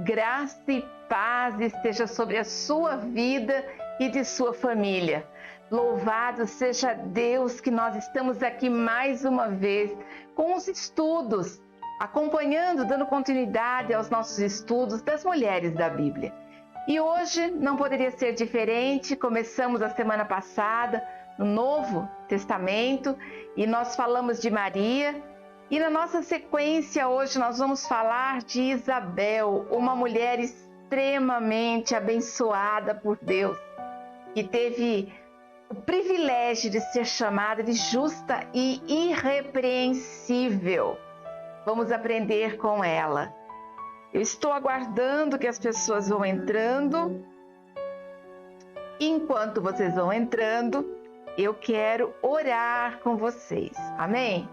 graça e paz esteja sobre a sua vida e de sua família. Louvado seja Deus que nós estamos aqui mais uma vez com os estudos, acompanhando, dando continuidade aos nossos estudos das mulheres da Bíblia. E hoje não poderia ser diferente. Começamos a semana passada no Novo Testamento e nós falamos de Maria. E na nossa sequência hoje nós vamos falar de Isabel, uma mulher extremamente abençoada por Deus, que teve o privilégio de ser chamada de justa e irrepreensível. Vamos aprender com ela. Eu estou aguardando que as pessoas vão entrando. Enquanto vocês vão entrando, eu quero orar com vocês. Amém?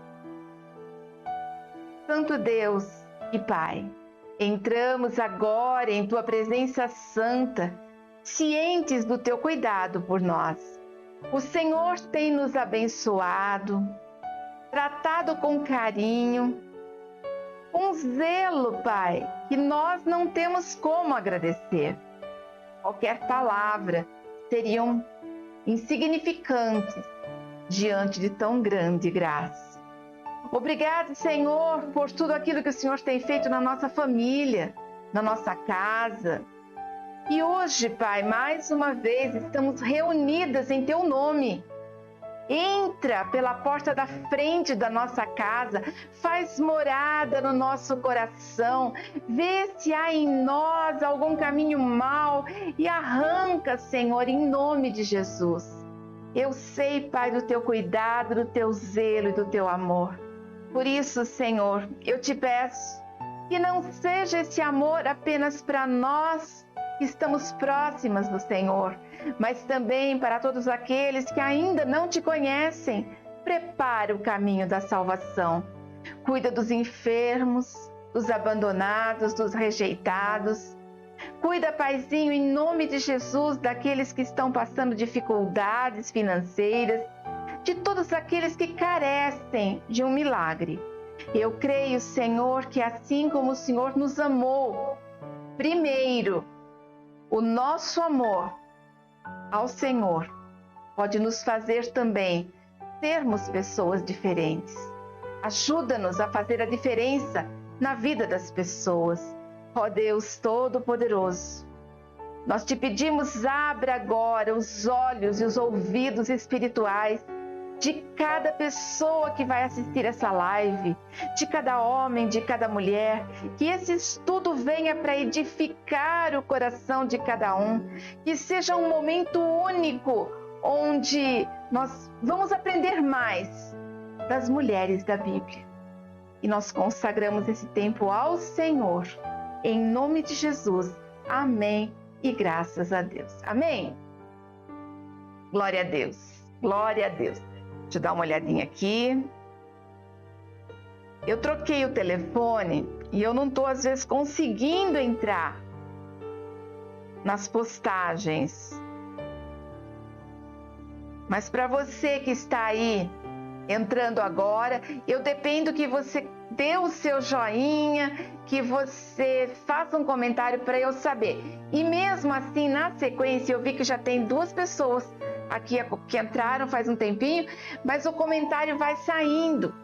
Santo Deus e Pai, entramos agora em Tua presença santa, cientes do Teu cuidado por nós. O Senhor tem nos abençoado, tratado com carinho, com zelo, Pai, que nós não temos como agradecer. Qualquer palavra seriam insignificantes diante de tão grande graça. Obrigado, Senhor, por tudo aquilo que o Senhor tem feito na nossa família, na nossa casa. E hoje, Pai, mais uma vez estamos reunidas em Teu nome. Entra pela porta da frente da nossa casa, faz morada no nosso coração, vê se há em nós algum caminho mau e arranca, Senhor, em nome de Jesus. Eu sei, Pai, do Teu cuidado, do Teu zelo e do Teu amor. Por isso, Senhor, eu te peço que não seja esse amor apenas para nós que estamos próximas do Senhor, mas também para todos aqueles que ainda não te conhecem. Prepara o caminho da salvação. Cuida dos enfermos, dos abandonados, dos rejeitados. Cuida, Paizinho, em nome de Jesus, daqueles que estão passando dificuldades financeiras, de todos aqueles que carecem de um milagre. Eu creio, Senhor, que assim como o Senhor nos amou, primeiro, o nosso amor ao Senhor pode nos fazer também sermos pessoas diferentes. Ajuda-nos a fazer a diferença na vida das pessoas. Ó Deus Todo-Poderoso, nós te pedimos, abra agora os olhos e os ouvidos espirituais de cada pessoa que vai assistir essa live, de cada homem, de cada mulher, que esse estudo venha para edificar o coração de cada um, que seja um momento único, onde nós vamos aprender mais das mulheres da Bíblia. E nós consagramos esse tempo ao Senhor, em nome de Jesus. Amém e graças a Deus. Amém? Glória a Deus, glória a Deus. Deixa eu dar uma olhadinha aqui. Eu troquei o telefone e eu não estou, às vezes, conseguindo entrar nas postagens. Mas para você que está aí entrando agora, eu dependo que você dê o seu joinha, que você faça um comentário para eu saber. E mesmo assim, na sequência, eu vi que já tem 2 pessoas aqui que entraram faz um tempinho, mas o comentário vai saindo.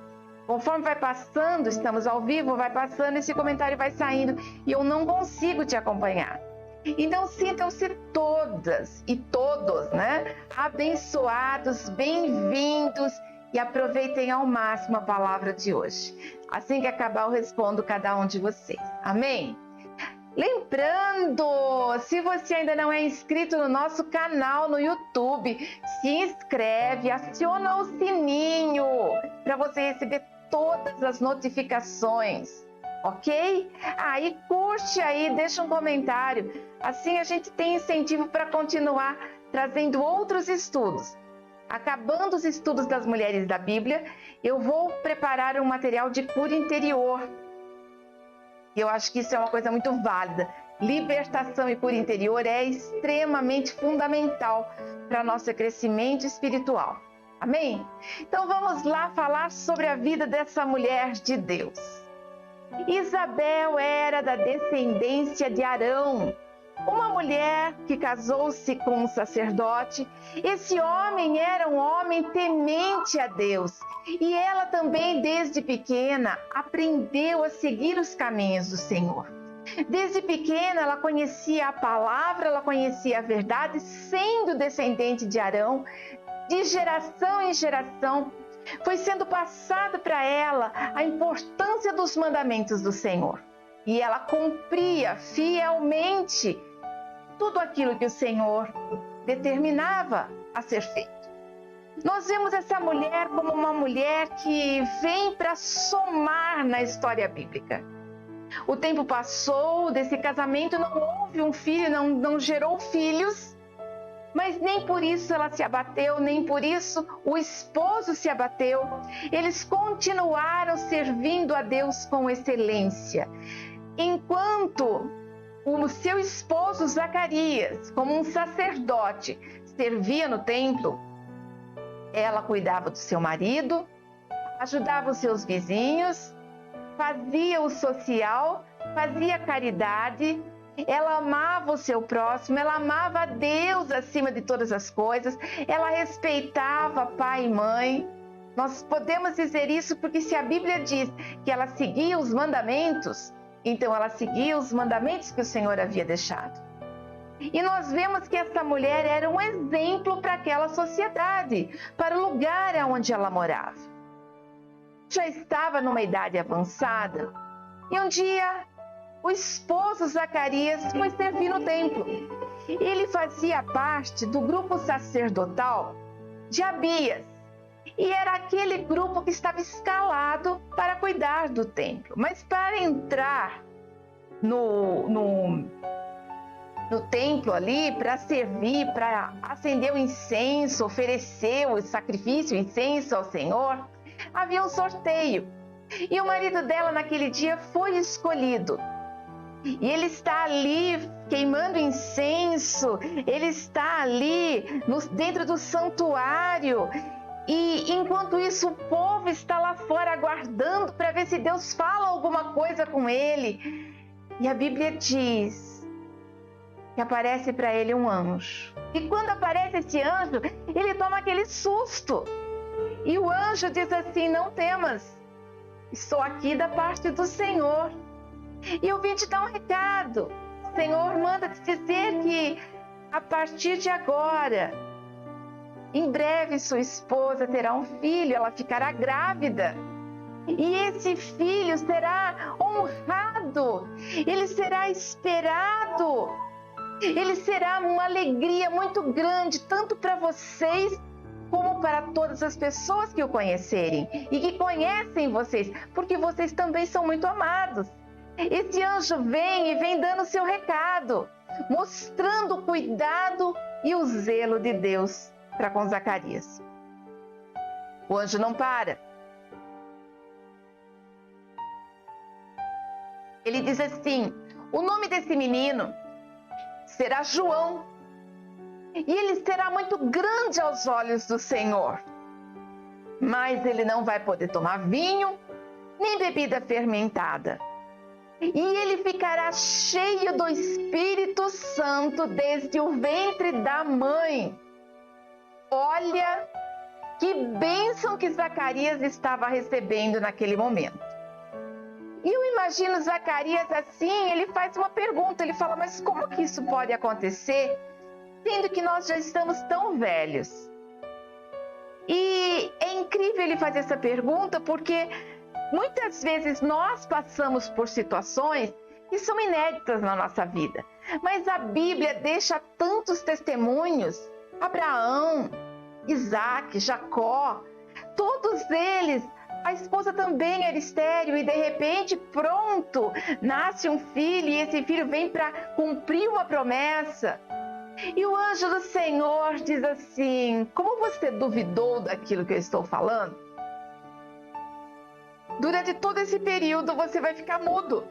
Conforme vai passando, estamos ao vivo, vai passando, esse comentário vai saindo e eu não consigo te acompanhar. Então sintam-se todas e todos, né? Abençoados, bem-vindos e aproveitem ao máximo a palavra de hoje. Assim que acabar, eu respondo cada um de vocês. Amém? Lembrando, se você ainda não é inscrito no nosso canal no YouTube, se inscreve, aciona o sininho para você receber todas as notificações, ok? Aí curte aí, deixa um comentário, assim a gente tem incentivo para continuar trazendo outros estudos. Acabando os estudos das mulheres da Bíblia, eu vou preparar um material de cura interior. Eu acho que isso é uma coisa muito válida. Libertação e cura interior é extremamente fundamental para nosso crescimento espiritual. Amém? Então vamos lá falar sobre a vida dessa mulher de Deus. Isabel era da descendência de Arão, uma mulher que casou-se com um sacerdote. Esse homem era um homem temente a Deus e ela também, desde pequena, aprendeu a seguir os caminhos do Senhor. Desde pequena, ela conhecia a palavra, ela conhecia a verdade, sendo descendente de Arão, de geração em geração. Foi sendo passado para ela a importância dos mandamentos do Senhor. E ela cumpria fielmente tudo aquilo que o Senhor determinava a ser feito. Nós vemos essa mulher como uma mulher que vem para somar na história bíblica. O tempo passou, desse casamento não houve um filho, não gerou filhos, mas nem por isso ela se abateu, nem por isso o esposo se abateu. Eles continuaram servindo a Deus com excelência. Enquanto o seu esposo Zacarias, como um sacerdote, servia no templo, ela cuidava do seu marido, ajudava os seus vizinhos, fazia o social, fazia caridade, ela amava o seu próximo, ela amava a Deus acima de todas as coisas, ela respeitava pai e mãe. Nós podemos dizer isso porque se a Bíblia diz que ela seguia os mandamentos, então ela seguia os mandamentos que o Senhor havia deixado. E nós vemos que essa mulher era um exemplo para aquela sociedade, para o lugar onde ela morava. Já estava numa idade avançada e um dia o esposo Zacarias foi servir no templo. Ele fazia parte do grupo sacerdotal de Abias e era aquele grupo que estava escalado para cuidar do templo. Mas para entrar no templo ali, para servir, para acender o incenso, oferecer o sacrifício, o incenso ao Senhor, havia um sorteio. E o marido dela naquele dia foi escolhido. E ele está ali queimando incenso, ele está ali dentro do santuário. E enquanto isso, o povo está lá fora aguardando para ver se Deus fala alguma coisa com ele. E a Bíblia diz que aparece para ele um anjo. E quando aparece esse anjo, ele toma aquele susto. E o anjo diz assim: não temas, estou aqui da parte do Senhor. E eu vim te dar um recado. O Senhor manda te dizer que a partir de agora, em breve sua esposa terá um filho, ela ficará grávida. E esse filho será honrado, ele será esperado, ele será uma alegria muito grande, tanto para vocês como para todas as pessoas que o conhecerem e que conhecem vocês, porque vocês também são muito amados. Esse anjo vem dando seu recado, mostrando o cuidado e o zelo de Deus para com Zacarias. O anjo não para. Ele diz assim: o nome desse menino será João, e ele será muito grande aos olhos do Senhor. Mas ele não vai poder tomar vinho, nem bebida fermentada. E ele ficará cheio do Espírito Santo desde o ventre da mãe. Olha que bênção que Zacarias estava recebendo naquele momento. E eu imagino Zacarias assim, ele faz uma pergunta, ele fala: mas como que isso pode acontecer, sendo que nós já estamos tão velhos? E é incrível ele fazer essa pergunta, porque muitas vezes nós passamos por situações que são inéditas na nossa vida. Mas a Bíblia deixa tantos testemunhos. Abraão, Isaac, Jacó, todos eles, a esposa também era estéril e de repente, pronto, nasce um filho e esse filho vem para cumprir uma promessa. E o anjo do Senhor diz assim: como você duvidou daquilo que eu estou falando? Durante todo esse período você vai ficar mudo.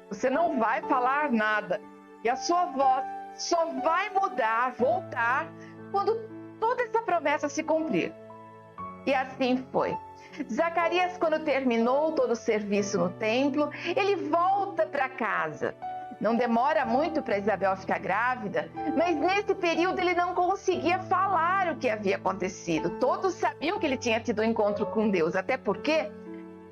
Você não vai falar nada. E a sua voz só vai mudar, voltar, quando toda essa promessa se cumprir. E assim foi. Zacarias, quando terminou todo o serviço no templo, ele volta para casa. Não demora muito para Isabel ficar grávida, mas nesse período ele não conseguia falar o que havia acontecido. Todos sabiam que ele tinha tido um encontro com Deus, até porque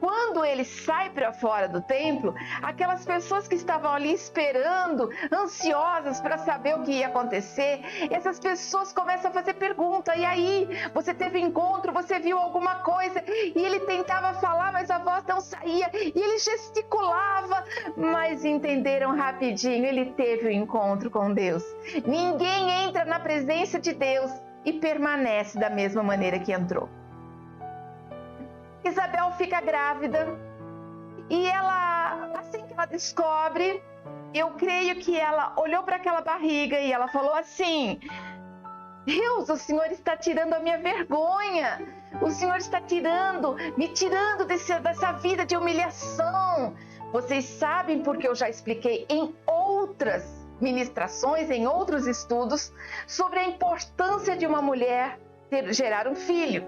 quando ele sai para fora do templo, aquelas pessoas que estavam ali esperando, ansiosas para saber o que ia acontecer, essas pessoas começam a fazer pergunta: e aí, você teve encontro, você viu alguma coisa? E ele tentava falar, mas a voz não saía, e ele gesticulava, mas entenderam rapidinho, ele teve um encontro com Deus. Ninguém entra na presença de Deus e permanece da mesma maneira que entrou. Isabel fica grávida e ela, assim que ela descobre, eu creio que ela olhou para aquela barriga e ela falou assim: Deus, o Senhor está tirando a minha vergonha, o Senhor está me tirando dessa vida de humilhação. Vocês sabem, porque eu já expliquei em outras ministrações, em outros estudos, sobre a importância de uma mulher gerar um filho.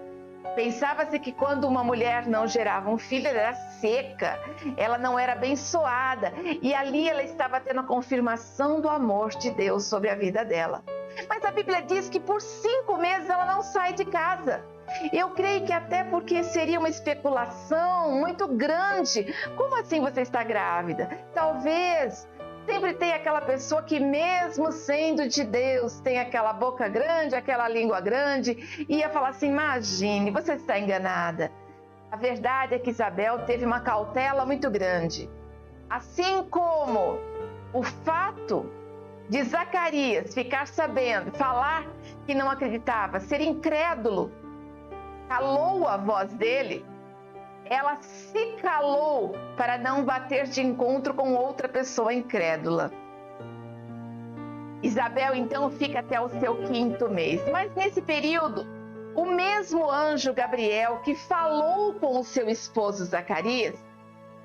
Pensava-se que quando uma mulher não gerava um filho, ela era seca, ela não era abençoada. E ali ela estava tendo a confirmação do amor de Deus sobre a vida dela. Mas a Bíblia diz que por 5 meses ela não sai de casa. Eu creio que até porque seria uma especulação muito grande. Como assim você está grávida? Talvez sempre tem aquela pessoa que, mesmo sendo de Deus, tem aquela boca grande, aquela língua grande, e ia falar assim: imagine, você está enganada. A verdade é que Isabel teve uma cautela muito grande. Assim como o fato de Zacarias ficar sabendo, falar que não acreditava, ser incrédulo, calou a voz dele, ela se calou para não bater de encontro com outra pessoa incrédula. Isabel então fica até o seu 5º mês, mas nesse período, o mesmo anjo Gabriel que falou com o seu esposo Zacarias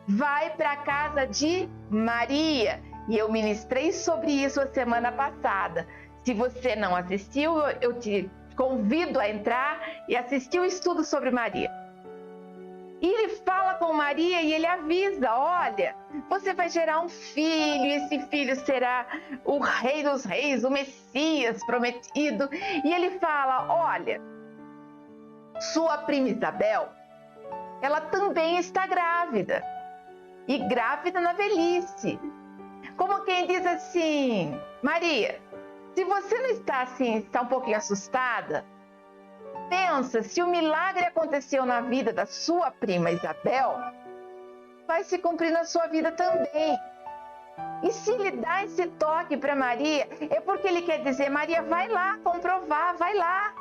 vai para a casa de Maria, e eu ministrei sobre isso a semana passada. Se você não assistiu, eu te convido a entrar e assistir o estudo sobre Maria. E ele fala com Maria e ele avisa: olha, você vai gerar um filho, e esse filho será o Rei dos Reis, o Messias prometido. E ele fala: olha, sua prima Isabel, ela também está grávida, e grávida na velhice. Como quem diz assim: Maria, se você não está assim, está um pouquinho assustada, pensa, se o milagre aconteceu na vida da sua prima Isabel, vai se cumprir na sua vida também. E se ele dá esse toque para Maria, é porque ele quer dizer: Maria, vai lá comprovar, vai lá.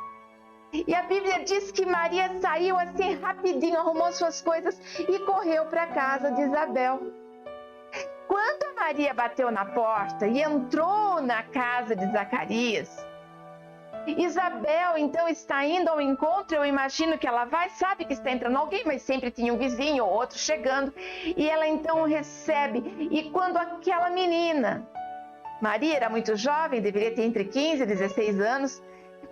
E a Bíblia diz que Maria saiu assim rapidinho, arrumou suas coisas e correu para a casa de Isabel. Quando a Maria bateu na porta e entrou na casa de Zacarias, Isabel então está indo ao encontro. Eu imagino que ela vai, sabe que está entrando alguém, mas sempre tinha um vizinho ou outro chegando, e ela então recebe. E quando aquela menina, Maria era muito jovem, deveria ter entre 15 e 16 anos,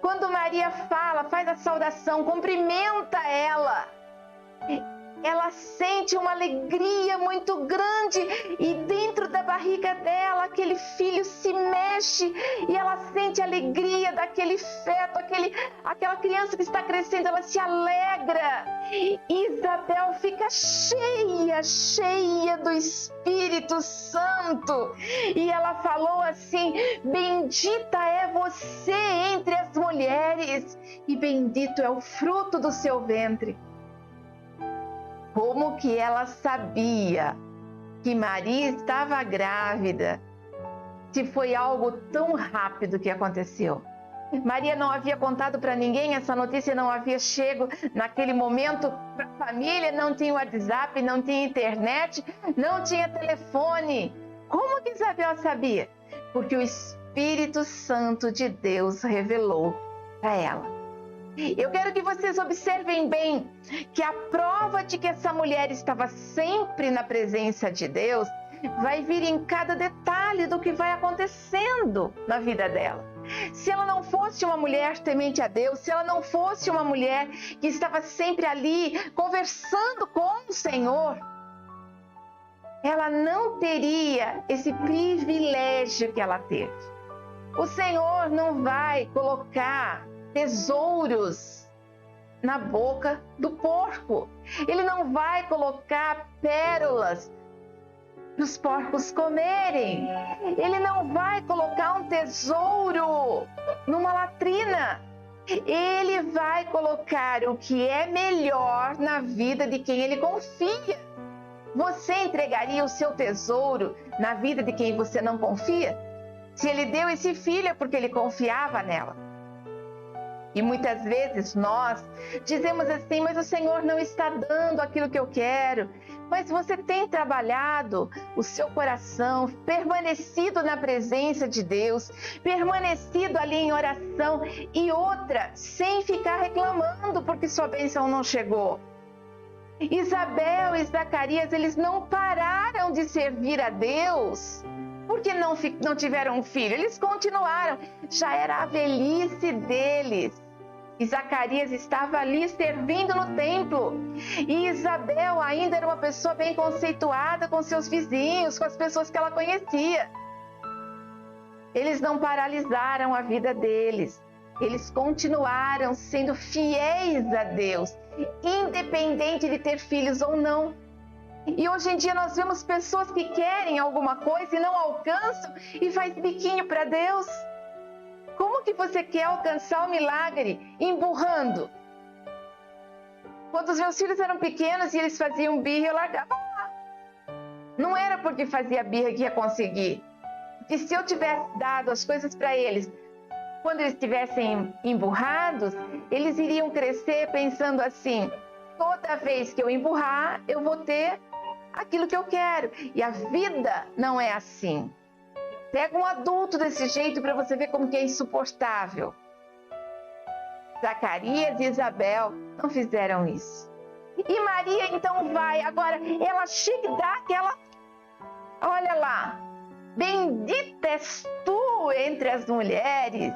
quando Maria fala, faz a saudação, cumprimenta ela sente uma alegria muito grande, e dentro da barriga dela aquele filho se mexe e ela sente a alegria daquele feto, aquela criança que está crescendo, ela se alegra. Isabel fica cheia do Espírito Santo, e ela falou assim: bendita é você entre as mulheres e bendito é o fruto do seu ventre. Como que ela sabia que Maria estava grávida, se foi algo tão rápido que aconteceu? Maria não havia contado para ninguém, essa notícia não havia chegado naquele momento para a família, não tinha WhatsApp, não tinha internet, não tinha telefone. Como que Isabel sabia? Porque o Espírito Santo de Deus revelou para ela. Eu quero que vocês observem bem que a prova de que essa mulher estava sempre na presença de Deus vai vir em cada detalhe do que vai acontecendo na vida dela. se ela não fosse uma mulher temente a Deus, se ela não fosse uma mulher que estava sempre ali conversando com o Senhor, ela não teria esse privilégio que ela teve. O Senhor não vai colocar tesouros na boca do porco. Ele não vai colocar pérolas para os porcos comerem. Ele não vai colocar um tesouro numa latrina. Ele vai colocar o que é melhor na vida de quem ele confia. Você entregaria o seu tesouro na vida de quem você não confia? Se ele deu esse filho é porque ele confiava nela. E muitas vezes nós dizemos assim, mas o Senhor não está dando aquilo que eu quero. Mas você tem trabalhado o seu coração, permanecido na presença de Deus, permanecido ali em oração e outra, sem ficar reclamando porque sua bênção não chegou. Isabel e Zacarias, eles não pararam de servir a Deus porque não tiveram um filho. Eles continuaram, já era a velhice deles. E Zacarias estava ali servindo no templo. E Isabel ainda era uma pessoa bem conceituada com seus vizinhos, com as pessoas que ela conhecia. Eles não paralisaram a vida deles. Eles continuaram sendo fiéis a Deus, independente de ter filhos ou não. E hoje em dia nós vemos pessoas que querem alguma coisa e não alcançam e faz biquinho para Deus. Como que você quer alcançar o milagre emburrando? Quando os meus filhos eram pequenos e eles faziam birra, eu largava lá. Não era porque fazia birra que ia conseguir. E se eu tivesse dado as coisas para eles, quando eles estivessem emburrados, eles iriam crescer pensando assim, toda vez que eu emburrar, eu vou ter aquilo que eu quero. E a vida não é assim. Pega um adulto desse jeito para você ver como que é insuportável. Zacarias e Isabel não fizeram isso. E Maria então vai, agora ela chega e dá aquela... Olha lá, bendita és tu entre as mulheres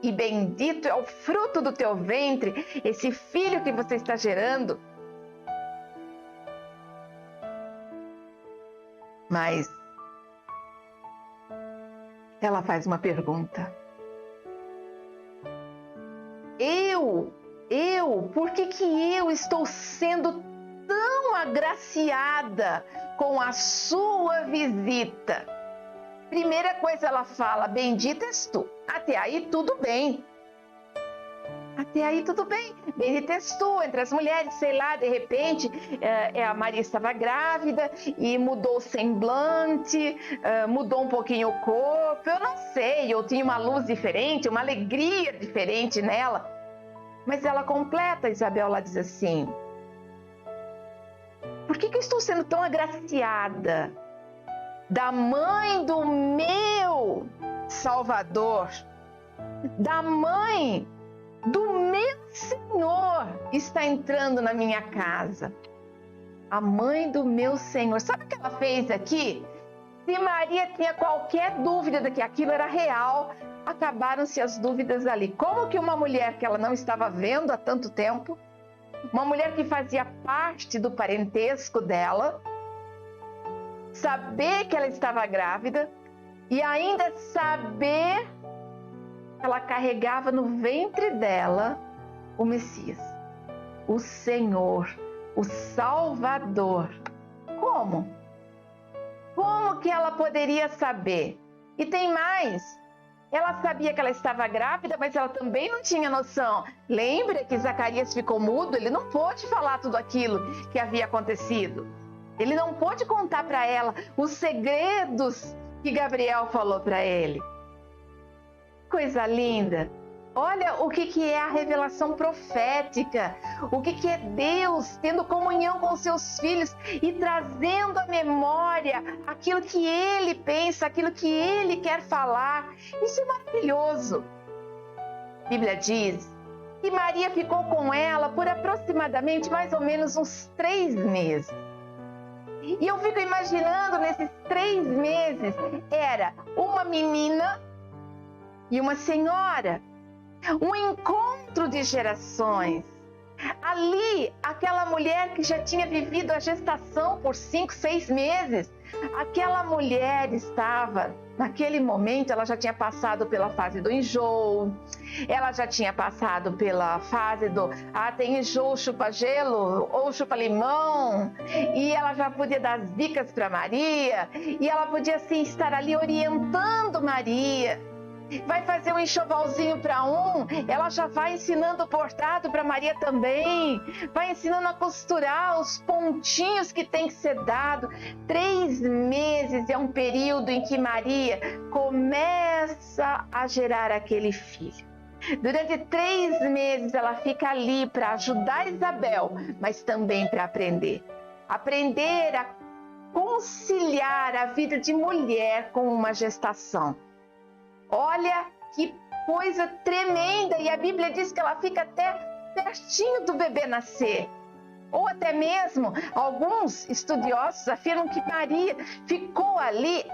e bendito é o fruto do teu ventre, esse filho que você está gerando. Mas ela faz uma pergunta. Por que eu estou sendo tão agraciada com a sua visita? Primeira coisa ela fala, bendita és tu. Até aí tudo bem. Até aí tudo bem. Bendita és tu entre as mulheres, sei lá, de repente a Maria estava grávida e mudou o semblante, mudou um pouquinho o corpo, eu não sei, ou tinha uma luz diferente, uma alegria diferente nela. Mas ela completa, Isabel, ela diz assim, por que eu estou sendo tão agraciada da mãe do meu Salvador, da mãe do meu Senhor está entrando na minha casa? A mãe do meu Senhor. Sabe o que ela fez aqui? Se Maria tinha qualquer dúvida de que aquilo era real, acabaram-se as dúvidas ali. Como que uma mulher que ela não estava vendo há tanto tempo, uma mulher que fazia parte do parentesco dela, saber que ela estava grávida e ainda saber que ela carregava no ventre dela o Messias, o Senhor, o Salvador. Como? Como que ela poderia saber? E tem mais, ela sabia que ela estava grávida, mas ela também não tinha noção. Lembra que Zacarias ficou mudo? Ele não pôde falar tudo aquilo que havia acontecido. Ele não pôde contar para ela os segredos que Gabriel falou para ele. Coisa linda! Olha o que é a revelação profética, o que é Deus tendo comunhão com seus filhos e trazendo à memória aquilo que Ele pensa, aquilo que Ele quer falar. Isso é maravilhoso. A Bíblia diz que Maria ficou com ela por aproximadamente mais ou menos uns 3 meses. E eu fico imaginando nesses 3 meses, era uma menina e uma senhora, um encontro de gerações. Ali, aquela mulher que já tinha vivido a gestação por 5, 6 meses, aquela mulher estava, naquele momento, ela já tinha passado pela fase do enjoo, ela já tinha passado pela fase do, tem enjoo, chupa gelo ou chupa limão, e ela já podia dar as dicas para Maria, e ela podia assim estar ali orientando Maria. Vai fazer um enxovalzinho para ela já vai ensinando o bordado para Maria também, vai ensinando a costurar os pontinhos que tem que ser dado. 3 meses é um período em que Maria começa a gerar aquele filho. Durante 3 meses ela fica ali para ajudar Isabel, mas também para aprender a conciliar a vida de mulher com uma gestação. Olha que coisa tremenda, e a Bíblia diz que ela fica até pertinho do bebê nascer. Ou até mesmo, alguns estudiosos afirmam que Maria ficou ali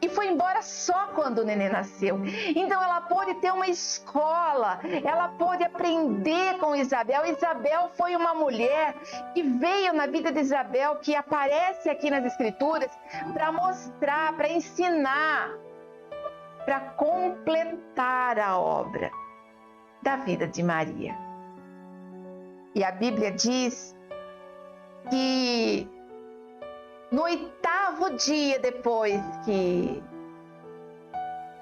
e foi embora só quando o neném nasceu. Então ela pôde ter uma escola, ela pôde aprender com Isabel. Isabel foi uma mulher que veio na vida de Isabel, que aparece aqui nas Escrituras, para mostrar, para ensinar, para completar a obra da vida de Maria. E a Bíblia diz que no 8º dia depois que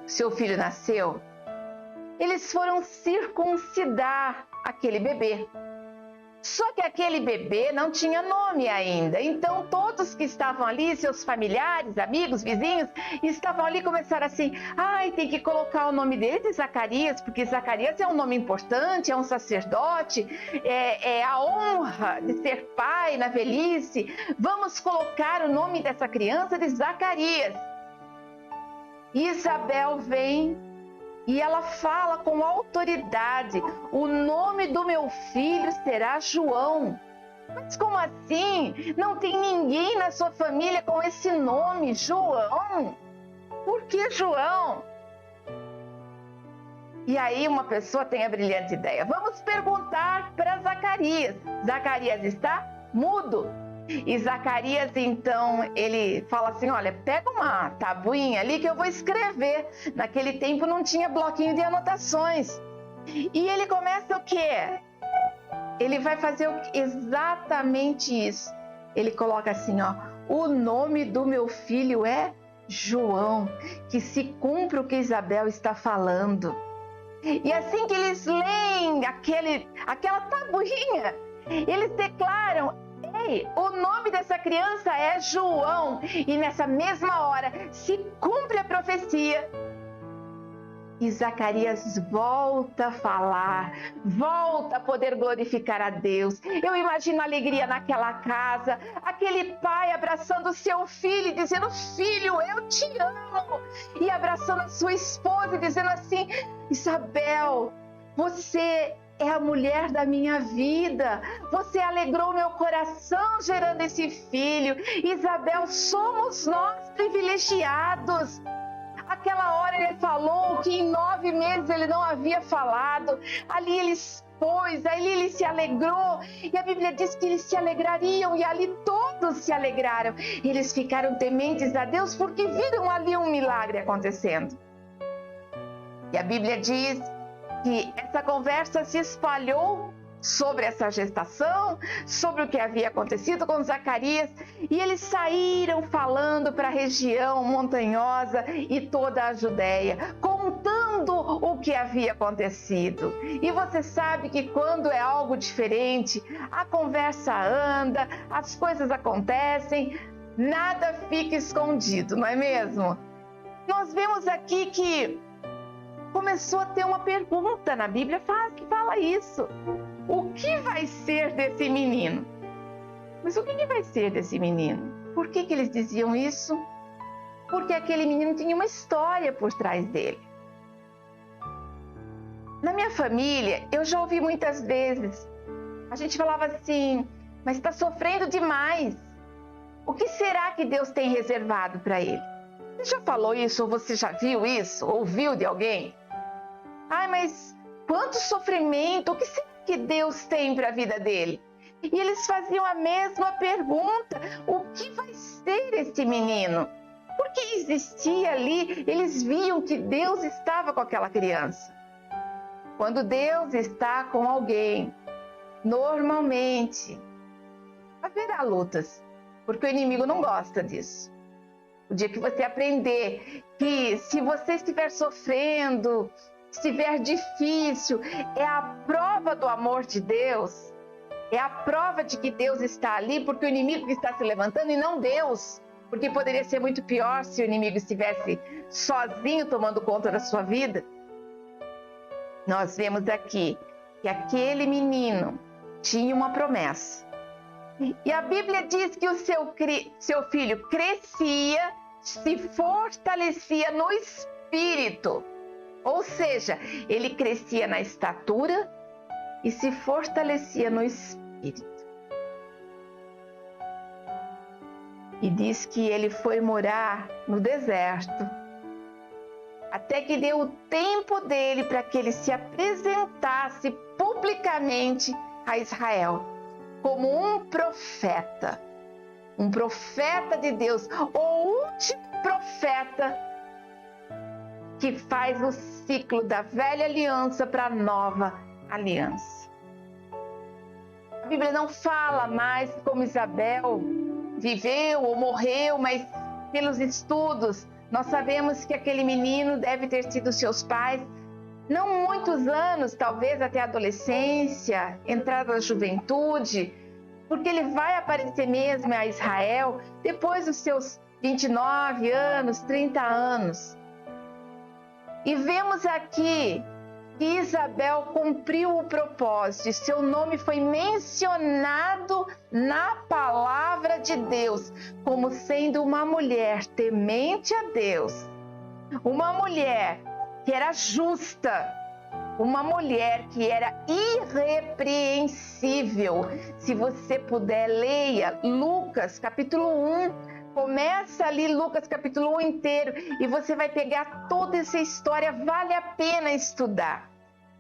seu filho nasceu, eles foram circuncidar aquele bebê. Só que aquele bebê não tinha nome ainda, então todos que estavam ali, seus familiares, amigos, vizinhos, estavam ali e começaram assim, tem que colocar o nome dele de Zacarias, porque Zacarias é um nome importante, é um sacerdote, é a honra de ser pai na velhice, vamos colocar o nome dessa criança de Zacarias. Isabel vem e ela fala com autoridade, o nome do meu filho será João. Mas como assim? Não tem ninguém na sua família com esse nome, João? Por que João? E aí uma pessoa tem a brilhante ideia, vamos perguntar para Zacarias. Zacarias está mudo. E Zacarias, então, ele fala assim, olha, pega uma tabuinha ali que eu vou escrever. Naquele tempo não tinha bloquinho de anotações. E ele começa o quê? Ele vai fazer exatamente isso. Ele coloca assim, o nome do meu filho é João, que se cumpra o que Isabel está falando. E assim que eles leem aquela tabuinha, eles declaram, o nome dessa criança é João. E nessa mesma hora se cumpre a profecia. E Zacarias volta a falar, volta a poder glorificar a Deus. Eu imagino a alegria naquela casa, aquele pai abraçando o seu filho e dizendo, filho, eu te amo. E abraçando a sua esposa e dizendo assim, Isabel, você é a mulher da minha vida, você alegrou meu coração gerando esse filho. Isabel, somos nós privilegiados. Aquela hora ele falou que em 9 meses ele não havia falado. Ali ele expôs, ali ele se alegrou. E a Bíblia diz que eles se alegrariam, e ali todos se alegraram. Eles ficaram tementes a Deus porque viram ali um milagre acontecendo. E a Bíblia diz que essa conversa se espalhou sobre essa gestação, sobre o que havia acontecido com Zacarias, e eles saíram falando para a região montanhosa e toda a Judéia, contando o que havia acontecido. E você sabe que quando é algo diferente, a conversa anda, as coisas acontecem, nada fica escondido, não é mesmo? Nós vemos aqui que começou a ter uma pergunta na Bíblia, que fala isso. O que vai ser desse menino? Mas o que vai ser desse menino? Por que eles diziam isso? Porque aquele menino tinha uma história por trás dele. Na minha família, eu já ouvi muitas vezes, a gente falava assim, mas está sofrendo demais. O que será que Deus tem reservado para ele? Você já falou isso, ou você já viu isso, ouviu de alguém? Ai, mas quanto sofrimento, o que será que Deus tem para a vida dele? E eles faziam a mesma pergunta: o que vai ser esse menino? Porque existia ali, eles viam que Deus estava com aquela criança. Quando Deus está com alguém, normalmente haverá lutas, porque o inimigo não gosta disso. O dia que você aprender que se você estiver sofrendo, estiver difícil, é a prova do amor de Deus, é a prova de que Deus está ali, porque o inimigo está se levantando e não Deus. Porque poderia ser muito pior se o inimigo estivesse sozinho tomando conta da sua vida. Nós vemos aqui que aquele menino tinha uma promessa. E a Bíblia diz que o seu filho crescia, se fortalecia no espírito. Ou seja, ele crescia na estatura e se fortalecia no espírito. E diz que ele foi morar no deserto, até que deu o tempo dele para que ele se apresentasse publicamente a Israel como um profeta de Deus, o último profeta que faz o ciclo da velha aliança para a nova aliança. A Bíblia não fala mais como Isabel viveu ou morreu, mas pelos estudos nós sabemos que aquele menino deve ter tido seus pais não muitos anos, talvez até a adolescência, entrada da juventude, porque ele vai aparecer mesmo a Israel depois dos seus 29 anos, 30 anos. E vemos aqui que Isabel cumpriu o propósito e seu nome foi mencionado na palavra de Deus como sendo uma mulher temente a Deus, uma mulher que era justa, uma mulher que era irrepreensível. Se você puder, leia Lucas capítulo 1, começa ali Lucas capítulo 1 inteiro e você vai pegar toda essa história. Vale a pena estudar,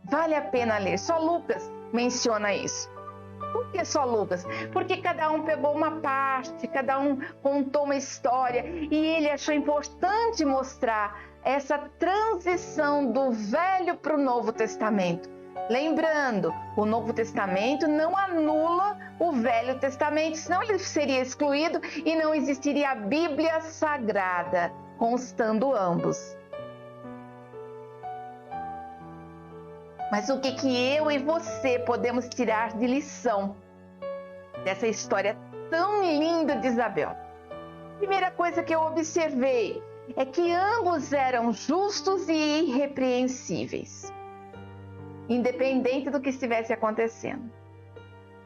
vale a pena ler. Só Lucas menciona isso. Por que só Lucas? Porque cada um pegou uma parte, cada um contou uma história e ele achou importante mostrar essa transição do Velho para o Novo Testamento. Lembrando, o Novo Testamento não anula o Velho Testamento, senão ele seria excluído e não existiria a Bíblia Sagrada, constando ambos. Mas o que eu e você podemos tirar de lição dessa história tão linda de Isabel? Primeira coisa que eu observei é que ambos eram justos e irrepreensíveis, independente do que estivesse acontecendo.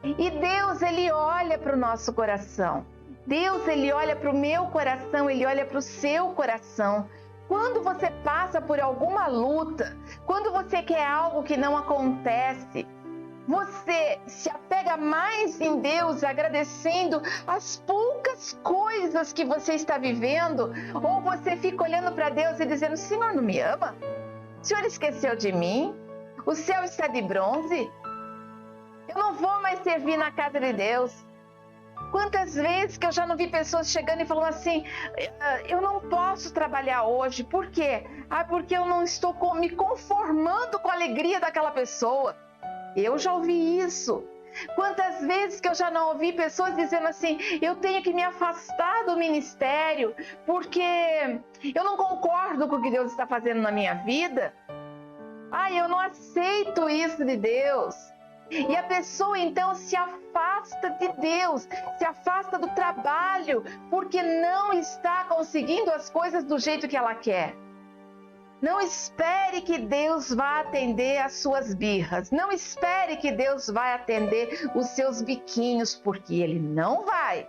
E Deus, Ele olha para o nosso coração. Deus, Ele olha para o meu coração, Ele olha para o seu coração. Quando você passa por alguma luta, quando você quer algo que não acontece, você se apega mais em Deus, agradecendo as poucas coisas que você está vivendo, ou você fica olhando para Deus e dizendo: Senhor, não me ama? O Senhor esqueceu de mim? O céu está de bronze? Eu não vou mais servir na casa de Deus. Quantas vezes que eu já não vi pessoas chegando e falando assim: eu não posso trabalhar hoje. Por quê? Porque eu não estou me conformando com a alegria daquela pessoa. Eu já ouvi isso. Quantas vezes que eu já não ouvi pessoas dizendo assim: eu tenho que me afastar do ministério porque eu não concordo com o que Deus está fazendo na minha vida. Eu não aceito isso de Deus. E a pessoa então se afasta de Deus, se afasta do trabalho, porque não está conseguindo as coisas do jeito que ela quer. Não espere que Deus vá atender as suas birras. Não espere que Deus vai atender os seus biquinhos, porque Ele não vai.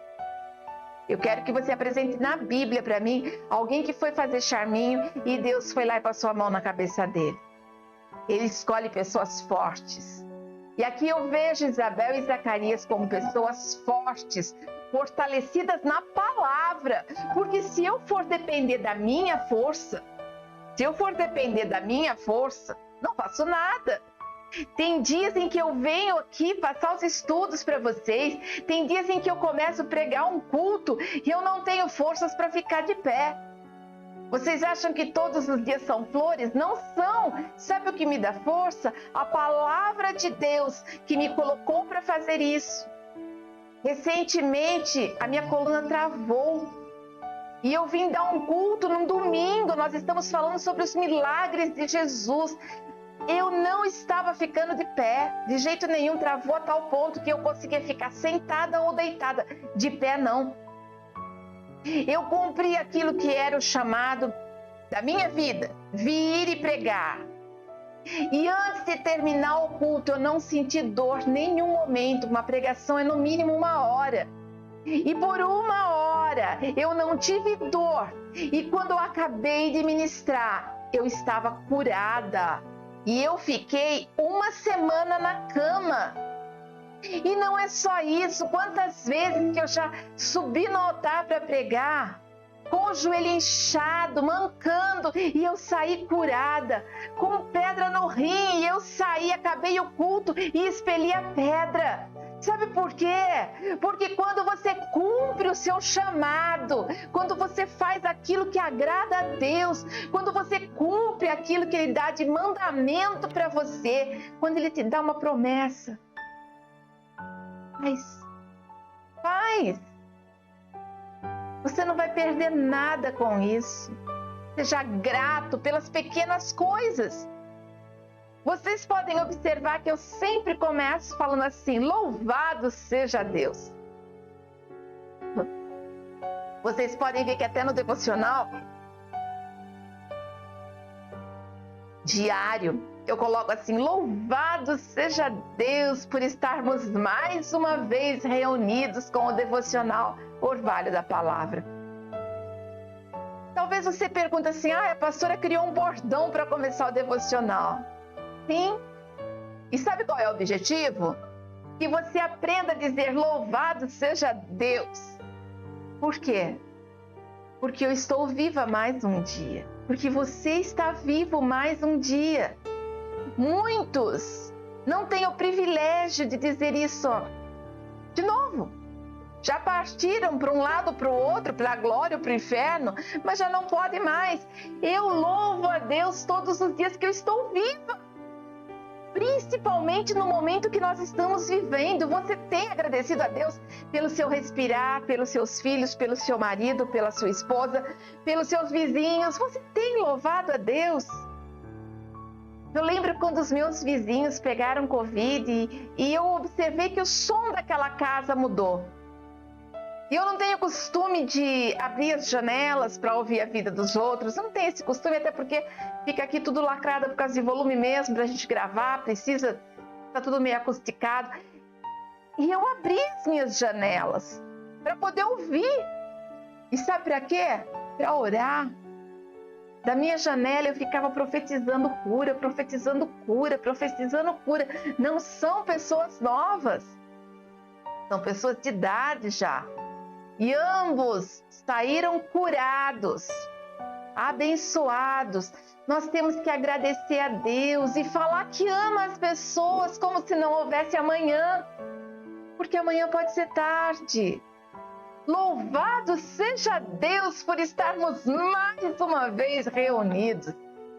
Eu quero que você apresente na Bíblia para mim alguém que foi fazer charminho e Deus foi lá e passou a mão na cabeça dele. Ele escolhe pessoas fortes. E aqui eu vejo Isabel e Zacarias como pessoas fortes, fortalecidas na palavra. Porque se eu for depender da minha força, não faço nada. Tem dias em que eu venho aqui passar os estudos para vocês. Tem dias em que eu começo a pregar um culto e eu não tenho forças para ficar de pé. Vocês acham que todos os dias são flores? Não são. Sabe o que me dá força? A palavra de Deus que me colocou para fazer isso. Recentemente, a minha coluna travou. E eu vim dar um culto num domingo. Nós estamos falando sobre os milagres de Jesus. Eu não estava ficando de pé, de jeito nenhum, travou a tal ponto que eu conseguia ficar sentada ou deitada. De pé, não. Eu cumpri aquilo que era o chamado da minha vida, vir e pregar. E antes de terminar o culto, eu não senti dor em nenhum momento. Uma pregação é no mínimo 1 hora. E por 1 hora eu não tive dor. E quando eu acabei de ministrar, eu estava curada. E eu fiquei 1 semana na cama. E não é só isso. Quantas vezes que eu já subi no altar para pregar, com o joelho inchado, mancando, e eu saí curada, com pedra no rim, e eu saí, acabei o culto e expeli a pedra. Sabe por quê? Porque quando você cumpre o seu chamado, quando você faz aquilo que agrada a Deus, quando você cumpre aquilo que Ele dá de mandamento para você, quando Ele te dá uma promessa, faz. Você não vai perder nada com isso. Seja grato pelas pequenas coisas. Vocês podem observar que eu sempre começo falando assim: louvado seja Deus. Vocês podem ver que até no devocional diário, eu coloco assim: louvado seja Deus por estarmos mais uma vez reunidos com o devocional Orvalho da Palavra. Talvez você pergunte assim: a pastora criou um bordão para começar o devocional. Sim. E sabe qual é o objetivo? Que você aprenda a dizer louvado seja Deus. Por quê? Porque eu estou viva mais um dia. Porque você está vivo mais um dia. Muitos não têm o privilégio de dizer isso de novo. Já partiram para um lado, para o outro, para a glória ou para o inferno, mas já não podem mais. Eu louvo a Deus todos os dias que eu estou viva. Principalmente no momento que nós estamos vivendo. Você tem agradecido a Deus pelo seu respirar, pelos seus filhos, pelo seu marido, pela sua esposa, pelos seus vizinhos. Você tem louvado a Deus? Eu lembro quando os meus vizinhos pegaram Covid e eu observei que o som daquela casa mudou. E eu não tenho costume de abrir as janelas para ouvir a vida dos outros. Eu não tenho esse costume, até porque fica aqui tudo lacrado por causa de volume mesmo, para a gente gravar, tá tudo meio acusticado. E eu abri as minhas janelas para poder ouvir. E sabe para quê? Para orar. Da minha janela eu ficava profetizando cura, profetizando cura, profetizando cura. Não são pessoas novas, são pessoas de idade já. E ambos saíram curados, abençoados. Nós temos que agradecer a Deus e falar que ama as pessoas como se não houvesse amanhã, porque amanhã pode ser tarde. Louvado seja Deus por estarmos mais uma vez reunidos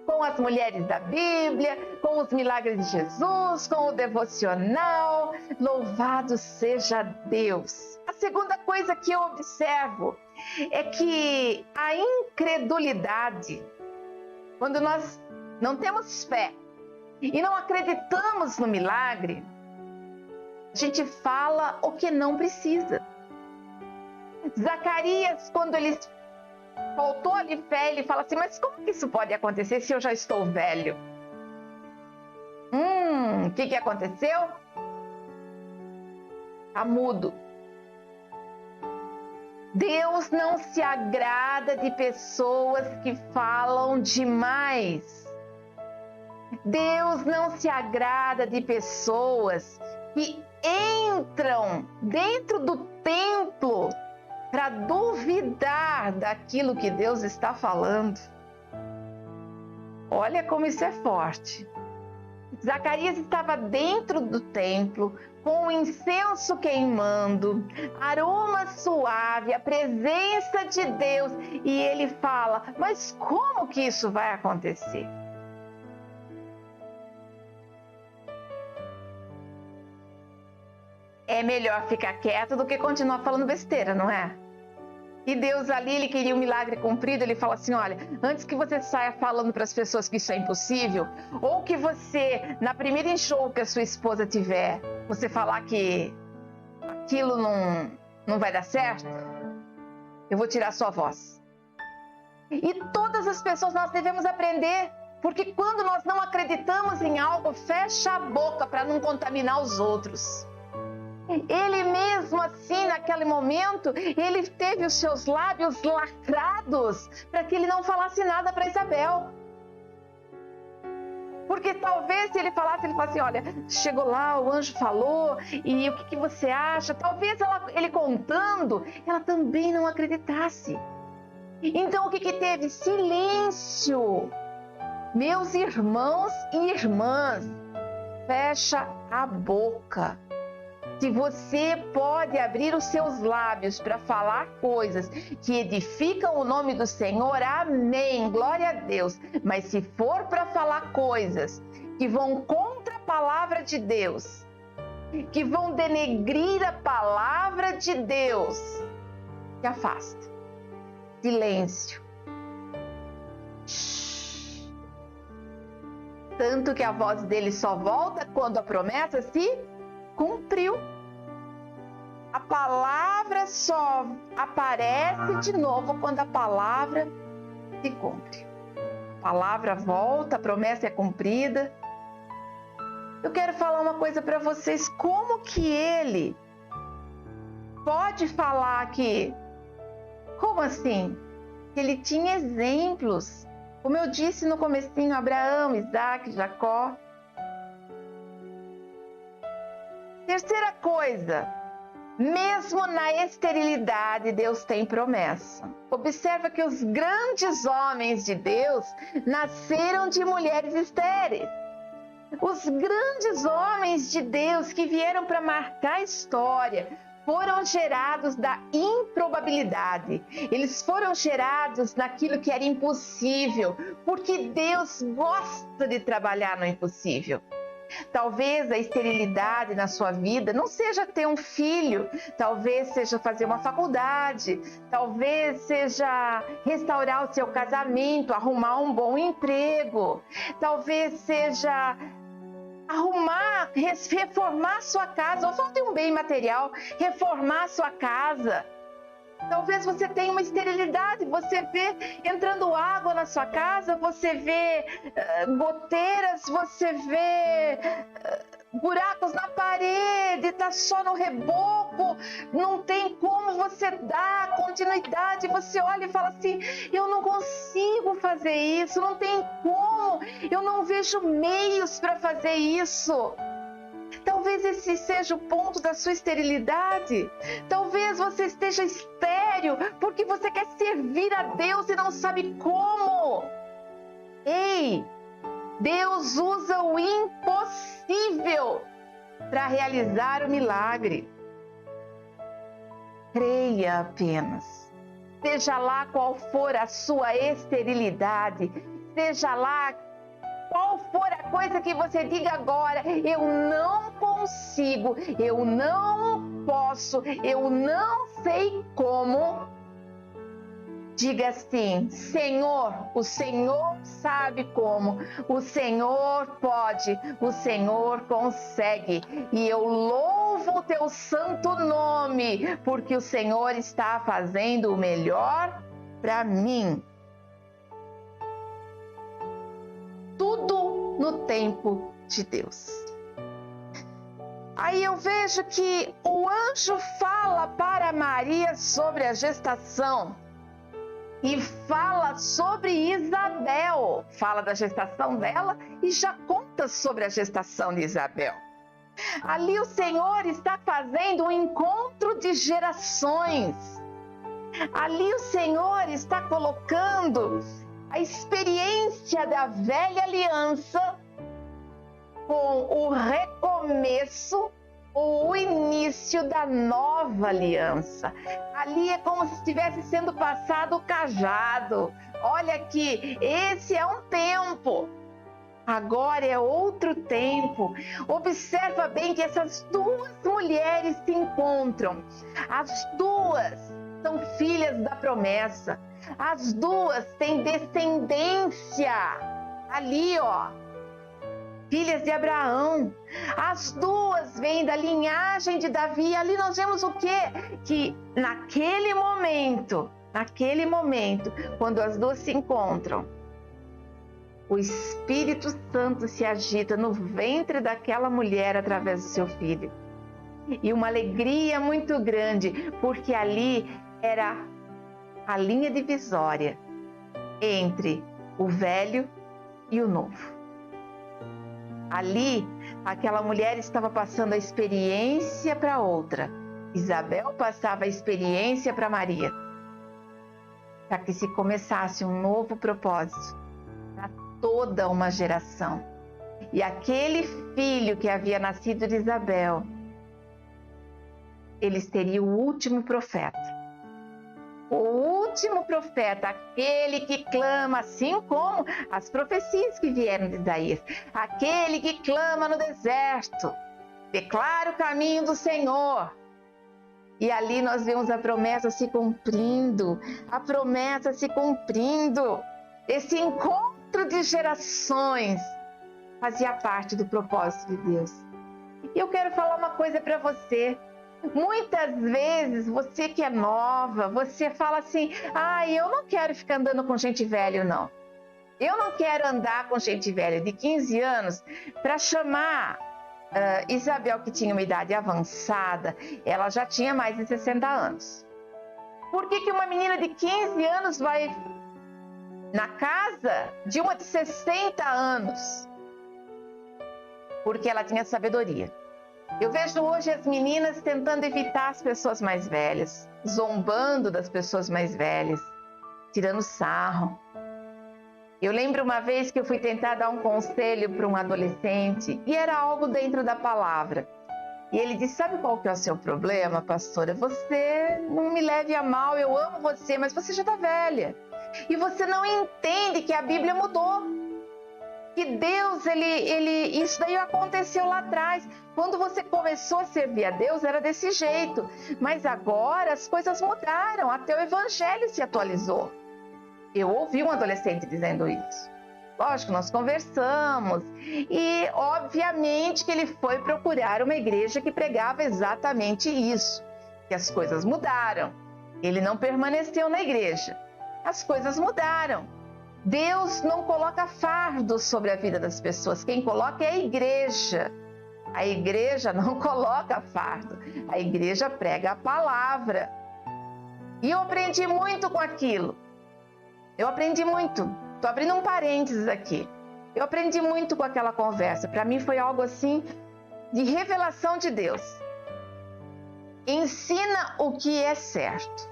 com as mulheres da Bíblia, com os milagres de Jesus, com o devocional. Louvado seja Deus. A segunda coisa que eu observo é que a incredulidade, quando nós não temos fé e não acreditamos no milagre, a gente fala o que não precisa. Zacarias, quando ele faltou ali fé, ele fala assim: mas como que isso pode acontecer se eu já estou velho? O que aconteceu? Está mudo. Deus não se agrada de pessoas que falam demais. Deus não se agrada de pessoas que entram dentro do templo para duvidar daquilo que Deus está falando. Olha como isso é forte. Zacarias estava dentro do templo, com o incenso queimando, aroma suave, a presença de Deus. E ele fala: mas como que isso vai acontecer? É melhor ficar quieto do que continuar falando besteira, não é? E Deus ali, ele queria um milagre cumprido, ele fala assim: olha, antes que você saia falando para as pessoas que isso é impossível, ou que você, na primeira enxoval que a sua esposa tiver, você falar que aquilo não vai dar certo, eu vou tirar sua voz. E todas as pessoas, nós devemos aprender, porque quando nós não acreditamos em algo, fecha a boca para não contaminar os outros. Ele mesmo assim, naquele momento, ele teve os seus lábios lacrados para que ele não falasse nada para Isabel. Porque talvez se ele falasse assim: olha, chegou lá, o anjo falou, e o que você acha? Talvez ele contando, ela também não acreditasse. Então o que teve? Silêncio. Meus irmãos e irmãs, fecha a boca. Se você pode abrir os seus lábios para falar coisas que edificam o nome do Senhor, amém, glória a Deus. Mas se for para falar coisas que vão contra a palavra de Deus, que vão denegrir a palavra de Deus, se afasta. Silêncio. Tanto que a voz dele só volta quando a promessa se cumpriu. A palavra só aparece de novo quando a palavra se cumpre. A palavra volta, a promessa é cumprida. Eu quero falar uma coisa para vocês: como que ele pode falar que, como assim? Ele tinha exemplos, como eu disse no comecinho, Abraão, Isaac, Jacó. Terceira coisa, mesmo na esterilidade, Deus tem promessa. Observa que os grandes homens de Deus nasceram de mulheres estéreis. Os grandes homens de Deus que vieram para marcar a história foram gerados da improbabilidade. Eles foram gerados naquilo que era impossível, porque Deus gosta de trabalhar no impossível. Talvez a esterilidade na sua vida não seja ter um filho, talvez seja fazer uma faculdade, talvez seja restaurar o seu casamento, arrumar um bom emprego, talvez seja arrumar, reformar sua casa, ou só ter um bem material, reformar sua casa. Talvez você tenha uma esterilidade, você vê entrando água na sua casa, você vê goteiras, você vê buracos na parede, está só no reboco, não tem como você dar continuidade. Você olha e fala assim: eu não consigo fazer isso, não tem como, eu não vejo meios para fazer isso. Talvez esse seja o ponto da sua esterilidade. Talvez você esteja estéril porque você quer servir a Deus e não sabe como. Ei, Deus usa o impossível para realizar o milagre. Creia apenas. Seja lá qual for a sua esterilidade, seja lá qual for a coisa que você diga agora: eu não consigo, eu não posso, eu não sei como. Diga assim: Senhor, o Senhor sabe como, o Senhor pode, o Senhor consegue. E eu louvo o teu santo nome, porque o Senhor está fazendo o melhor para mim. Tudo no tempo de Deus. Aí eu vejo que o anjo fala para Maria sobre a gestação e fala sobre Isabel. Fala da gestação dela e já conta sobre a gestação de Isabel. Ali o Senhor está fazendo um encontro de gerações. Ali o Senhor está colocando a experiência da velha aliança com o recomeço ou o início da nova aliança. Ali é como se estivesse sendo passado o cajado. Olha aqui, esse é um tempo. Agora é outro tempo. Observa bem que essas duas mulheres se encontram. As duas são filhas da promessa. As duas têm descendência. Ali, ó. Filhas de Abraão. As duas vêm da linhagem de Davi. Ali nós vemos o quê? Que naquele momento, quando as duas se encontram, o Espírito Santo se agita no ventre daquela mulher através do seu filho. E uma alegria muito grande, porque ali era a linha divisória entre o velho e o novo. Ali, aquela mulher estava passando a experiência para outra. Isabel passava a experiência para Maria. Para que se começasse um novo propósito para toda uma geração. E aquele filho que havia nascido de Isabel, ele seria o último profeta. O último profeta, aquele que clama, assim como as profecias que vieram de Isaías, aquele que clama no deserto, declara o caminho do Senhor. E ali nós vemos a promessa se cumprindo, Esse encontro de gerações fazia parte do propósito de Deus. E eu quero falar uma coisa para você. Muitas vezes, você que é nova, você fala assim, eu não quero ficar andando com gente velha, não. Eu não quero andar com gente velha de 15 anos para chamar Isabel, que tinha uma idade avançada, ela já tinha mais de 60 anos. Por que uma menina de 15 anos vai na casa de uma de 60 anos? Porque ela tinha sabedoria. Eu vejo hoje as meninas tentando evitar as pessoas mais velhas, zombando das pessoas mais velhas, tirando sarro. Eu lembro uma vez que eu fui tentar dar um conselho para um adolescente e era algo dentro da palavra. E ele disse, sabe qual que é o seu problema, pastora? Você não me leve a mal, eu amo você, mas você já está velha. E você não entende que a Bíblia mudou. Que Deus, isso daí aconteceu lá atrás. Quando você começou a servir a Deus, era desse jeito. Mas agora as coisas mudaram, até o Evangelho se atualizou. Eu ouvi um adolescente dizendo isso. Lógico, nós conversamos. E, obviamente, que ele foi procurar uma igreja que pregava exatamente isso. Que as coisas mudaram. Ele não permaneceu na igreja. As coisas mudaram. Deus não coloca fardo sobre a vida das pessoas. Quem coloca é a igreja. A igreja não coloca fardo. A igreja prega a palavra. E eu aprendi muito com aquilo. Eu aprendi muito. Estou abrindo um parênteses aqui. Eu aprendi muito com aquela conversa. Para mim foi algo assim de revelação de Deus. Ensina o que é certo.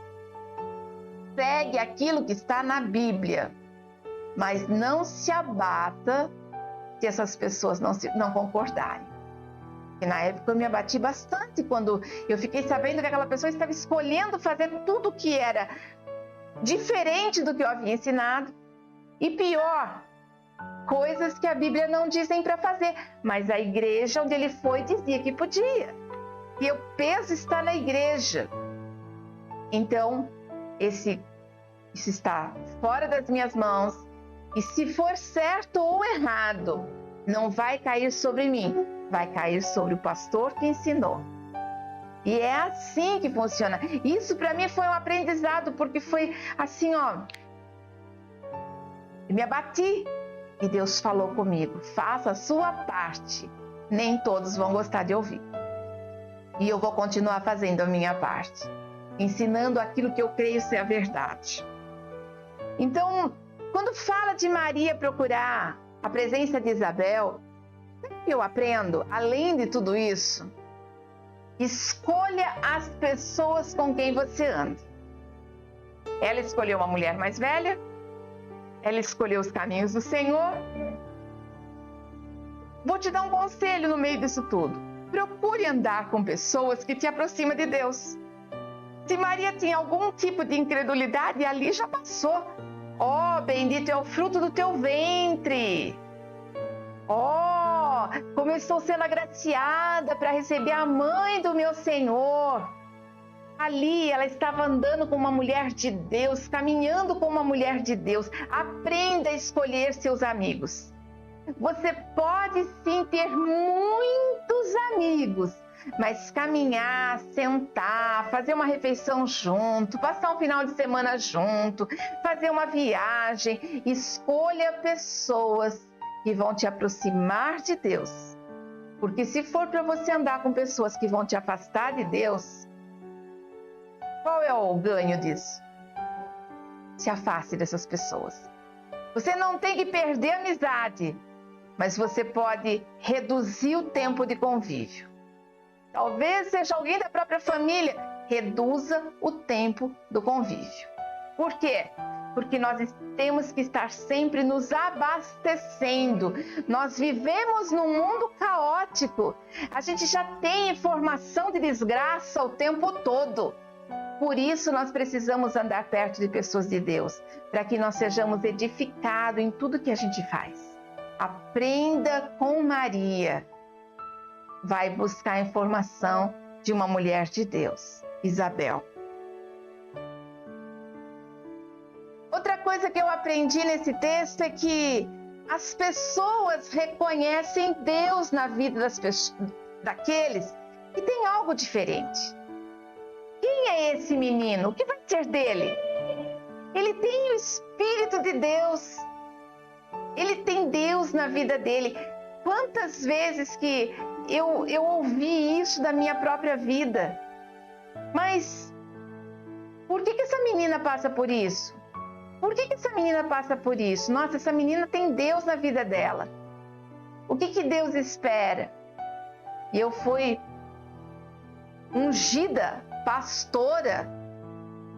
Segue aquilo que está na Bíblia. Mas não se abata se essas pessoas não concordarem. E na época eu me abati bastante quando eu fiquei sabendo que aquela pessoa estava escolhendo fazer tudo que era diferente do que eu havia ensinado. E pior, coisas que a Bíblia não dizem para fazer. Mas a igreja onde ele foi dizia que podia. E o peso está na igreja. Então, isso está fora das minhas mãos. E se for certo ou errado, não vai cair sobre mim, vai cair sobre o pastor que ensinou. E é assim que funciona. Isso para mim foi um aprendizado, porque foi assim, ó. Eu me abati e Deus falou comigo, faça a sua parte. Nem todos vão gostar de ouvir. E eu vou continuar fazendo a minha parte, ensinando aquilo que eu creio ser a verdade. Então, quando fala de Maria procurar a presença de Isabel, sabe o que eu aprendo? Além de tudo isso, escolha as pessoas com quem você anda. Ela escolheu uma mulher mais velha, ela escolheu os caminhos do Senhor. Vou te dar um conselho no meio disso tudo. Procure andar com pessoas que te aproximam de Deus. Se Maria tinha algum tipo de incredulidade, ali já passou. Oh, bendito é o fruto do teu ventre. Oh, como eu estou sendo agraciada para receber a mãe do meu Senhor. Ali ela estava andando com uma mulher de Deus, caminhando com uma mulher de Deus. Aprenda a escolher seus amigos. Você pode sim ter muitos amigos, mas caminhar, sentar, fazer uma refeição junto, passar um final de semana junto, fazer uma viagem, escolha pessoas que vão te aproximar de Deus. Porque se for para você andar com pessoas que vão te afastar de Deus, qual é o ganho disso? Se afaste dessas pessoas. Você não tem que perder a amizade, mas você pode reduzir o tempo de convívio. Talvez seja alguém da própria família, reduza o tempo do convívio. Por quê? Porque nós temos que estar sempre nos abastecendo. Nós vivemos num mundo caótico. A gente já tem informação de desgraça o tempo todo. Por isso nós precisamos andar perto de pessoas de Deus, para que nós sejamos edificados em tudo que a gente faz. Aprenda com Maria. Vai buscar informação de uma mulher de Deus, Isabel. Outra coisa que eu aprendi nesse texto é que as pessoas reconhecem Deus na vida daqueles que têm algo diferente. Quem é esse menino? O que vai ser dele? Ele tem o Espírito de Deus. Ele tem Deus na vida dele. Quantas vezes que eu ouvi isso da minha própria vida. Mas por que essa menina passa por isso? Por que essa menina passa por isso? Nossa, essa menina tem Deus na vida dela. O que Deus espera? E eu fui ungida, pastora,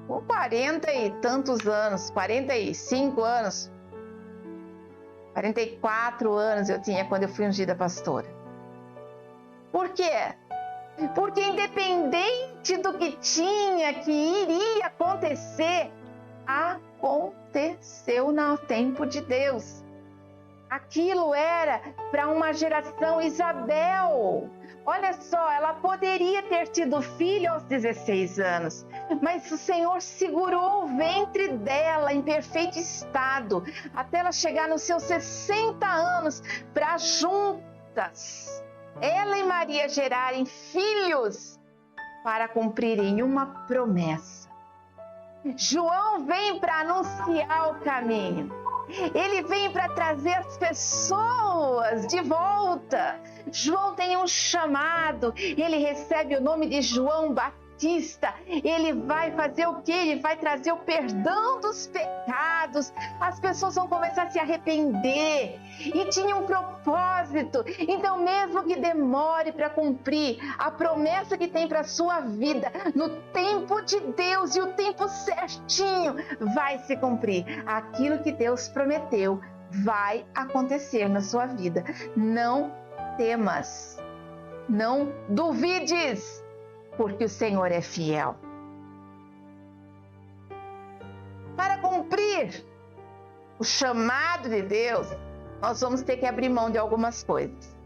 com 40 e tantos anos, 45 anos, 44 anos eu tinha quando eu fui ungida pastora. Por quê? Porque independente do que tinha, que iria acontecer, aconteceu no tempo de Deus. Aquilo era para uma geração. Isabel, olha só, ela poderia ter tido filho aos 16 anos, mas o Senhor segurou o ventre dela em perfeito estado, até ela chegar nos seus 60 anos, para juntas, ela e Maria gerarem filhos para cumprirem uma promessa. João vem para anunciar o caminho. Ele vem para trazer as pessoas de volta. João tem um chamado. Ele recebe o nome de João Batista. Ele vai fazer o quê? Ele vai trazer o perdão dos pecados. As pessoas vão começar a se arrepender. E tinha um propósito. Então, mesmo que demore para cumprir a promessa que tem para a sua vida, no tempo de Deus e o tempo certinho, vai se cumprir. Aquilo que Deus prometeu vai acontecer na sua vida. Não temas. Não duvides. Porque o Senhor é fiel. Para cumprir o chamado de Deus, nós vamos ter que abrir mão de algumas coisas.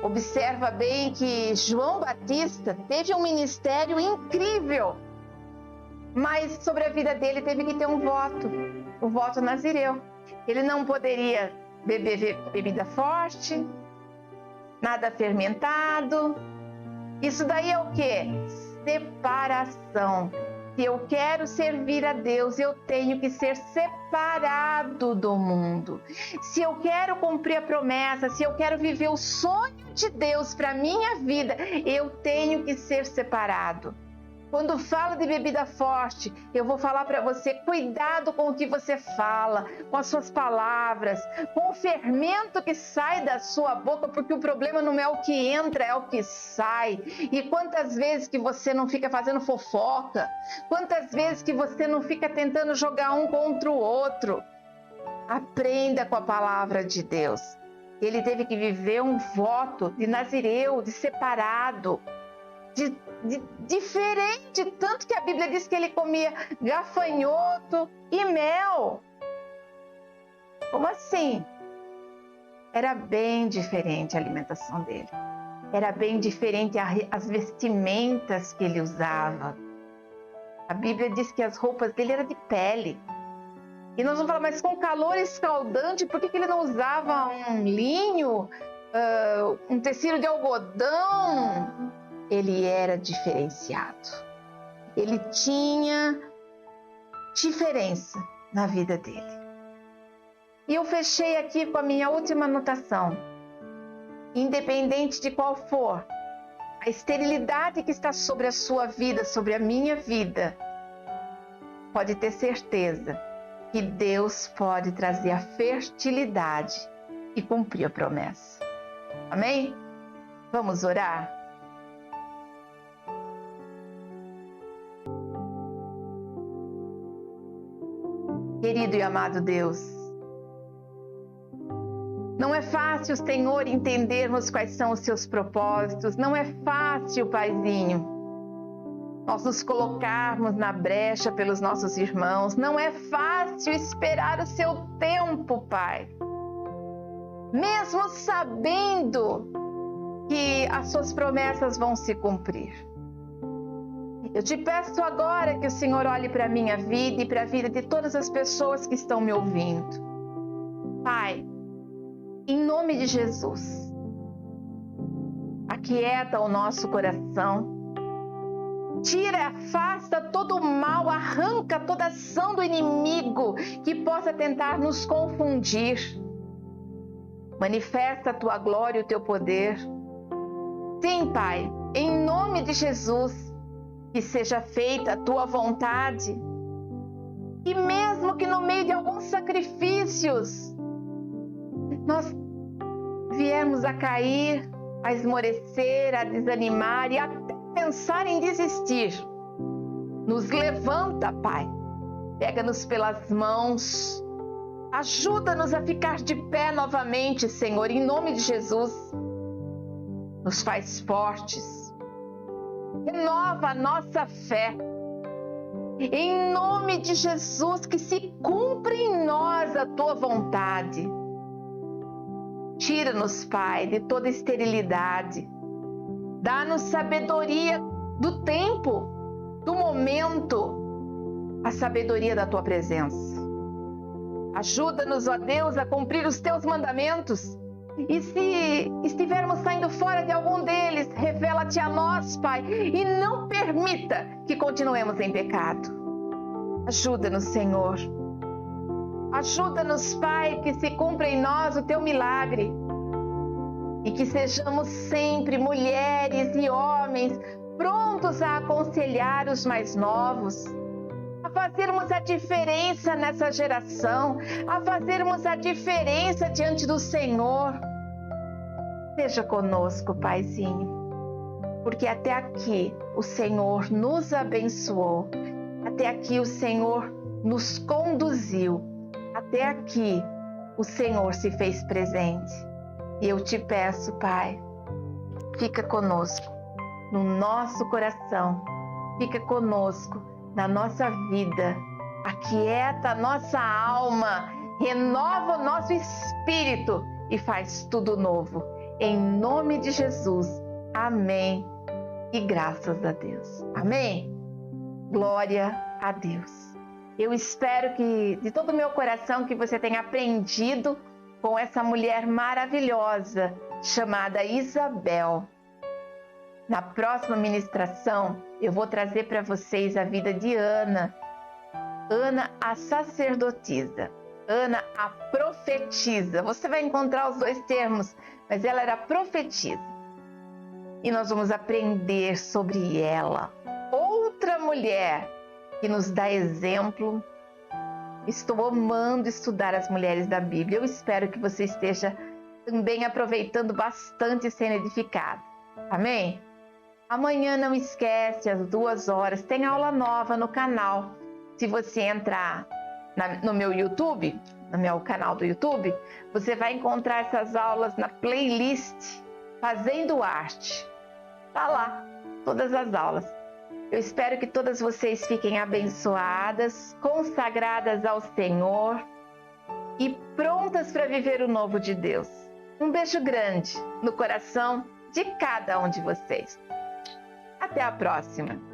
Observa bem que João Batista teve um ministério incrível, mas sobre a vida dele teve que ter um voto, o voto nazireu. Ele não poderia beber bebida forte, nada fermentado. Isso daí é o quê? Separação. Se eu quero servir a Deus, eu tenho que ser separado do mundo. Se eu quero cumprir a promessa, se eu quero viver o sonho de Deus para a minha vida, eu tenho que ser separado. Quando falo de bebida forte, eu vou falar para você, cuidado com o que você fala, com as suas palavras, com o fermento que sai da sua boca, porque o problema não é o que entra, é o que sai. E quantas vezes que você não fica fazendo fofoca? Quantas vezes que você não fica tentando jogar um contra o outro? Aprenda com a palavra de Deus. Ele teve que viver um voto de nazireu, de separado, de diferente, tanto que a Bíblia diz que ele comia gafanhoto e mel. Como assim? Era bem diferente a alimentação dele. Era bem diferente as vestimentas que ele usava. A Bíblia diz que as roupas dele eram de pele. E nós vamos falar, mas com calor escaldante, por que ele não usava um linho, um tecido de algodão? Ele era diferenciado. Ele tinha diferença na vida dele. E eu fechei aqui com a minha última anotação. Independente de qual for a esterilidade que está sobre a sua vida, sobre a minha vida, pode ter certeza que Deus pode trazer a fertilidade e cumprir a promessa. Amém? Vamos orar? Querido e amado Deus, não é fácil, Senhor, entendermos quais são os seus propósitos. Não é fácil, Paizinho, nós nos colocarmos na brecha pelos nossos irmãos. Não é fácil esperar o seu tempo, Pai. Mesmo sabendo que as suas promessas vão se cumprir. Eu te peço agora que o Senhor olhe para a minha vida e para a vida de todas as pessoas que estão me ouvindo. Pai, em nome de Jesus, aquieta o nosso coração. Tira, afasta todo o mal, arranca toda ação do inimigo que possa tentar nos confundir. Manifesta a tua glória e o teu poder. Sim, Pai, em nome de Jesus, que seja feita a tua vontade. E mesmo que no meio de alguns sacrifícios, nós viemos a cair, a esmorecer, a desanimar e até pensar em desistir. Nos levanta, Pai. Pega-nos pelas mãos. Ajuda-nos a ficar de pé novamente, Senhor, em nome de Jesus. Nos faz fortes. Renova a nossa fé. Em nome de Jesus, que se cumpra em nós a tua vontade. Tira-nos, Pai, de toda esterilidade. Dá-nos sabedoria do tempo, do momento, a sabedoria da tua presença. Ajuda-nos, ó Deus, a cumprir os teus mandamentos. E se estivermos saindo fora de algum deles, revela-te a nós, Pai, e não permita que continuemos em pecado. Ajuda-nos, Senhor. Ajuda-nos, Pai, que se cumpra em nós o teu milagre. E que sejamos sempre mulheres e homens prontos a aconselhar os mais novos, a fazermos a diferença nessa geração, a fazermos a diferença diante do Senhor. Seja conosco, Paizinho, porque até aqui o Senhor nos abençoou, até aqui o Senhor nos conduziu, até aqui o Senhor se fez presente. E eu te peço, Pai, fica conosco no nosso coração, fica conosco na nossa vida, aquieta a nossa alma, renova o nosso espírito e faz tudo novo. Em nome de Jesus, amém e graças a Deus. Amém? Glória a Deus. Eu espero que, de todo o meu coração, que você tenha aprendido com essa mulher maravilhosa chamada Isabel. Na próxima ministração, eu vou trazer para vocês a vida de Ana. Ana, a sacerdotisa. Ana, a profetisa. Você vai encontrar os dois termos, mas ela era profetisa. E nós vamos aprender sobre ela. Outra mulher que nos dá exemplo. Estou amando estudar as mulheres da Bíblia. Eu espero que você esteja também aproveitando bastante e sendo edificado. Amém? Amanhã, não esquece, às 2 horas, tem aula nova no canal. Se você entrar no meu YouTube, no meu canal do YouTube, você vai encontrar essas aulas na playlist Fazendo Arte. Tá lá, todas as aulas. Eu espero que todas vocês fiquem abençoadas, consagradas ao Senhor e prontas para viver o novo de Deus. Um beijo grande no coração de cada um de vocês. Até a próxima!